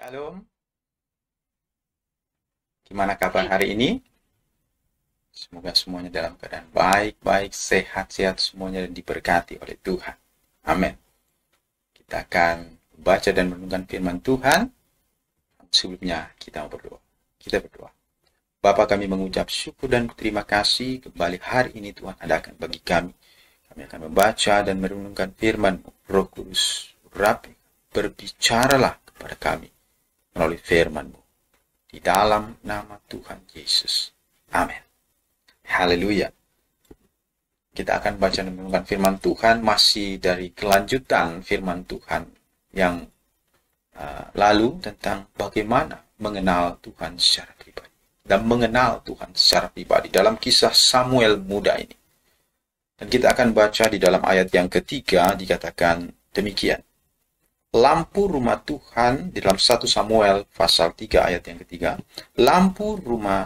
Shalom, gimana kabar hari ini? Semoga semuanya dalam keadaan baik-baik, sehat-sehat semuanya dan diberkati oleh Tuhan. Amin. Kita akan baca dan merenungkan firman Tuhan. Sebelumnya kita berdoa. Kita berdoa. Bapa, kami mengucap syukur dan terima kasih kembali hari ini Tuhan adakan bagi kami. Kami akan membaca dan merenungkan firman Roh Kudus. Rapi, berbicaralah kepada kami melalui firman-Mu. Di dalam nama Tuhan Yesus. Amin. Haleluya. Kita akan baca dan merenungkan firman Tuhan masih dari kelanjutan firman Tuhan yang lalu tentang bagaimana mengenal Tuhan secara pribadi. Dan mengenal Tuhan secara pribadi dalam kisah Samuel muda ini. Dan kita akan baca di dalam ayat yang ketiga dikatakan demikian. Lampu rumah Tuhan di dalam 1 Samuel pasal 3 ayat yang ketiga. Lampu rumah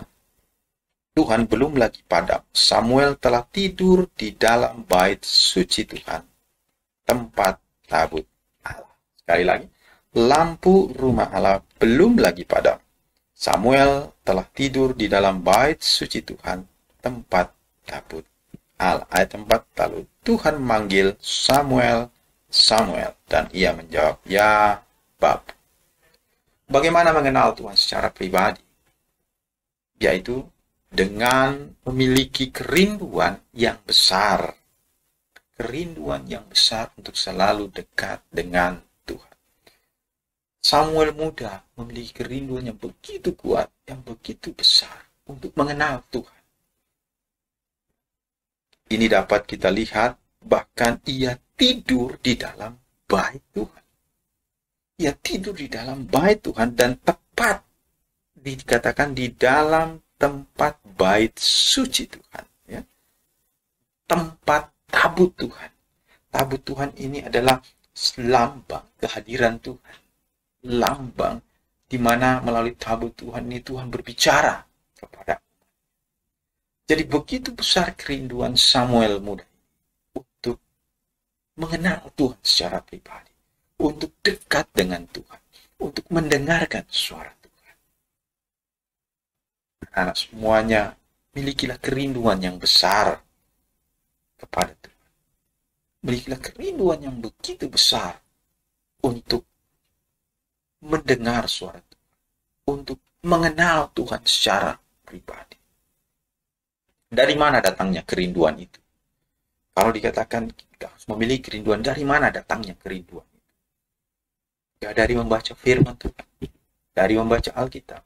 Tuhan belum lagi padam. Samuel telah tidur di dalam bait suci Tuhan, tempat tabut Allah. Sekali lagi, lampu rumah Allah belum lagi padam. Samuel telah tidur di dalam bait suci Tuhan, tempat tabut Allah. Ayat 4 lalu Tuhan memanggil Samuel, Samuel, dan ia menjawab, ya Bapa. Bagaimana mengenal Tuhan secara pribadi? Yaitu dengan memiliki kerinduan yang besar. Kerinduan yang besar untuk selalu dekat dengan Tuhan. Samuel muda memiliki kerinduan yang begitu kuat, yang begitu besar untuk mengenal Tuhan. Ini dapat kita lihat, bahkan ia tidur di dalam bait Tuhan. Ia tidur di dalam bait Tuhan dan tepat dikatakan di dalam tempat bait suci Tuhan. Ya. Tempat tabut Tuhan. Tabut Tuhan ini adalah lambang kehadiran Tuhan. Lambang di mana melalui tabut Tuhan ini Tuhan berbicara kepada. Jadi begitu besar kerinduan Samuel muda untuk mengenal Tuhan secara pribadi, untuk dekat dengan Tuhan, untuk mendengarkan suara Tuhan. Anak semuanya milikilah kerinduan yang besar kepada Tuhan. Milikilah kerinduan yang begitu besar untuk mendengar suara Tuhan, untuk mengenal Tuhan secara pribadi. Dari mana datangnya kerinduan itu? Kalau dikatakan kita harus memiliki kerinduan, dari mana datangnya kerinduan itu? Ya, dari membaca firman Tuhan, dari membaca Alkitab.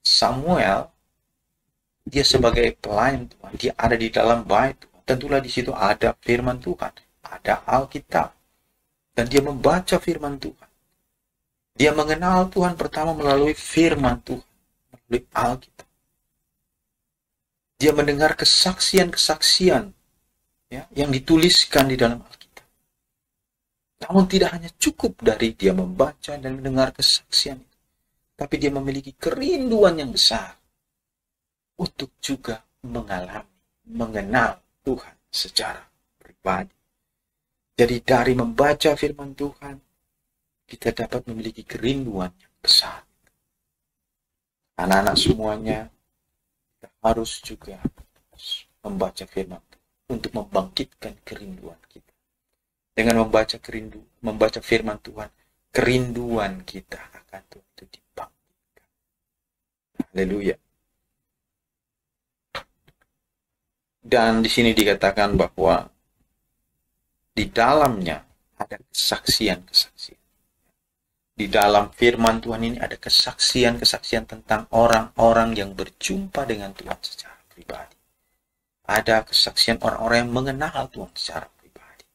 Samuel, dia sebagai pelayan Tuhan, dia ada di dalam bait Tuhan. Tentulah di situ ada firman Tuhan, ada Alkitab. Dan dia membaca firman Tuhan. Dia mengenal Tuhan pertama melalui firman Tuhan, melalui Alkitab. Dia mendengar kesaksian-kesaksian ya, yang dituliskan di dalam Alkitab. Namun tidak hanya cukup dari dia membaca dan mendengar kesaksian itu, tapi dia memiliki kerinduan yang besar untuk juga mengenal Tuhan secara pribadi. Jadi dari membaca firman Tuhan, kita dapat memiliki kerinduan yang besar. Anak-anak semuanya, kita harus juga membaca firman Tuhan untuk membangkitkan kerinduan kita. Dengan membaca firman Tuhan, kerinduan kita akan Tuhan itu dibangkitkan. Haleluya. Dan di sini dikatakan bahwa di dalamnya ada kesaksian-kesaksian. Di dalam firman Tuhan ini ada kesaksian-kesaksian tentang orang-orang yang berjumpa dengan Tuhan secara pribadi. Ada kesaksian orang-orang yang mengenal Tuhan secara pribadi.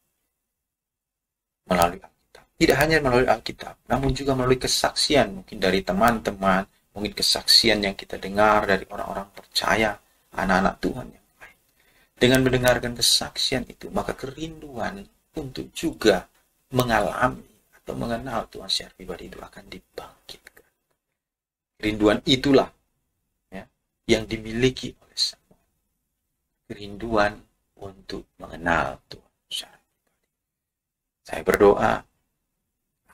Melalui Alkitab. Tidak hanya melalui Alkitab, namun juga melalui kesaksian mungkin dari teman-teman, mungkin kesaksian yang kita dengar dari orang-orang percaya, anak-anak Tuhan yang lain. Dengan mendengarkan kesaksian itu, maka kerinduan untuk juga mengalami atau mengenal Tuhan secara pribadi itu akan dibangkitkan. Kerinduan itulah ya, yang dimiliki oleh Samuel. Kerinduan untuk mengenal Tuhan secara pribadi. Saya berdoa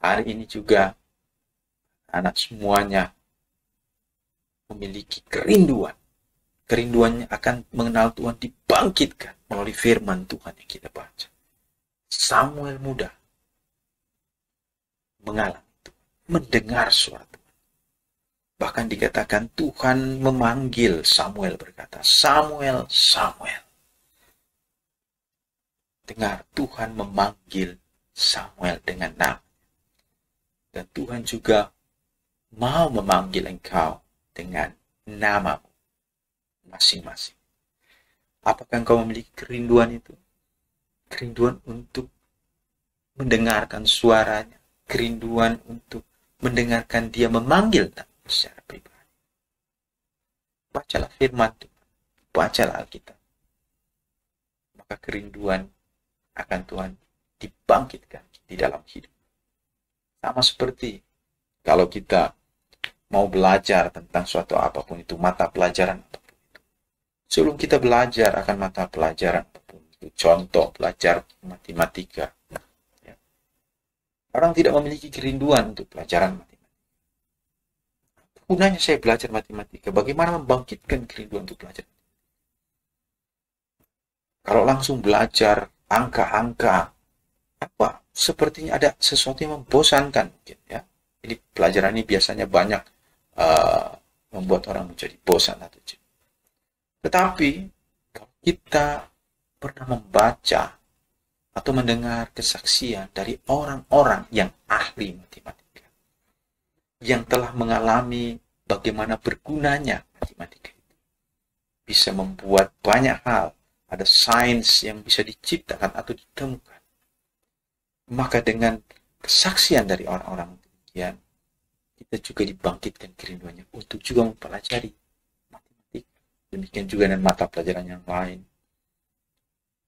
hari ini juga Anak semuanya memiliki kerinduan. Kerinduannya akan mengenal Tuhan dibangkitkan melalui firman Tuhan yang kita baca. Samuel muda mengalami Tuhan, mendengar suara Tuhan. Bahkan dikatakan Tuhan memanggil Samuel, berkata, Samuel, Samuel. Dengar, Tuhan memanggil Samuel dengan nama. Dan Tuhan juga mau memanggil engkau dengan namamu masing-masing. Apakah engkau memiliki kerinduan itu? Kerinduan untuk mendengarkan suaranya. Kerinduan untuk mendengarkan dia memanggil secara pribadi. Bacalah firman Tuhan. Bacalah Alkitab. Maka kerinduan akan Tuhan dibangkitkan di dalam hidup. Sama seperti kalau kita mau belajar tentang suatu apapun itu, mata pelajaran apapun itu. Sebelum kita belajar akan mata pelajaran apapun itu, contoh belajar matematika, ya. Orang tidak memiliki kerinduan untuk pelajaran matematika. Gunanya saya belajar matematika, bagaimana membangkitkan kerinduan untuk belajar? Kalau langsung belajar angka-angka, apa? Sepertinya ada sesuatu yang membosankan mungkin, ya. Jadi pelajaran ini biasanya banyak membuat orang menjadi bosan atau jenuh. Tetapi kalau kita pernah membaca atau mendengar kesaksian dari orang-orang yang ahli matematika, yang telah mengalami bagaimana bergunanya matematika itu, bisa membuat banyak hal, ada sains yang bisa diciptakan atau ditemukan. Maka dengan kesaksian dari orang-orang demikian, kita juga dibangkitkan kerinduannya untuk juga mempelajari matematika. Demikian juga dengan mata pelajaran yang lain.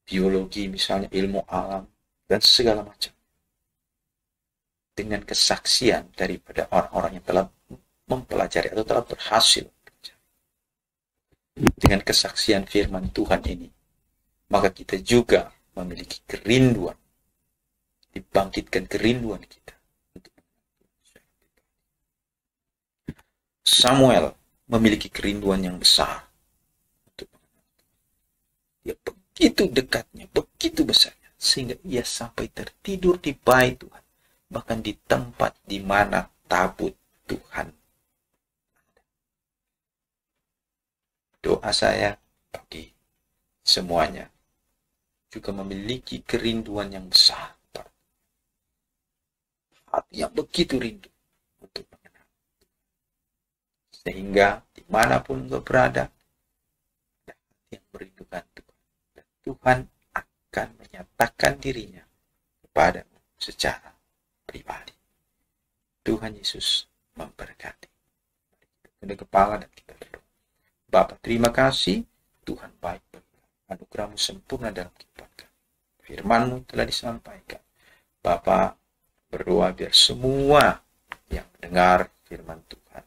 Biologi misalnya, ilmu alam, dan segala macam. Dengan kesaksian daripada orang-orang yang telah mempelajari atau telah berhasil belajar. Dengan kesaksian firman Tuhan ini, maka kita juga memiliki kerinduan, dibangkitkan kerinduan kita. Samuel memiliki kerinduan yang besar. Dia begitu dekatnya, begitu besarnya, sehingga ia sampai tertidur di bait Tuhan, bahkan di tempat di mana tabut Tuhan. Doa saya bagi semuanya juga memiliki kerinduan yang besar, hati yang begitu rindu untuk mengenal, sehingga dimanapun engkau berada, ada hati yang merindukan Tuhan, dan Tuhan akan menyatakan dirinya kepadamu secara pribadi. Tuhan Yesus memberkati. Kita kepala dan kita berdoa. Bapa, terima kasih, Tuhan baik bagi kami. Anugerah-Mu sempurna dalam kehidupan kami. Firman-Mu telah disampaikan. Bapa, berdoa biar semua yang mendengar firman Tuhan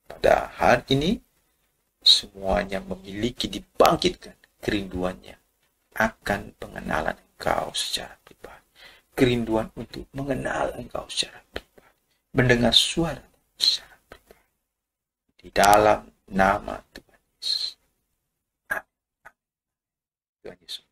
pada hari ini, semuanya memiliki dibangkitkan kerinduannya akan pengenalan Engkau secara pribadi. Kerinduan untuk mengenal Engkau secara pribadi. Mendengar suara secara pribadi. Di dalam nama Tuhan Yesus. Amin. Tuhan Yesus.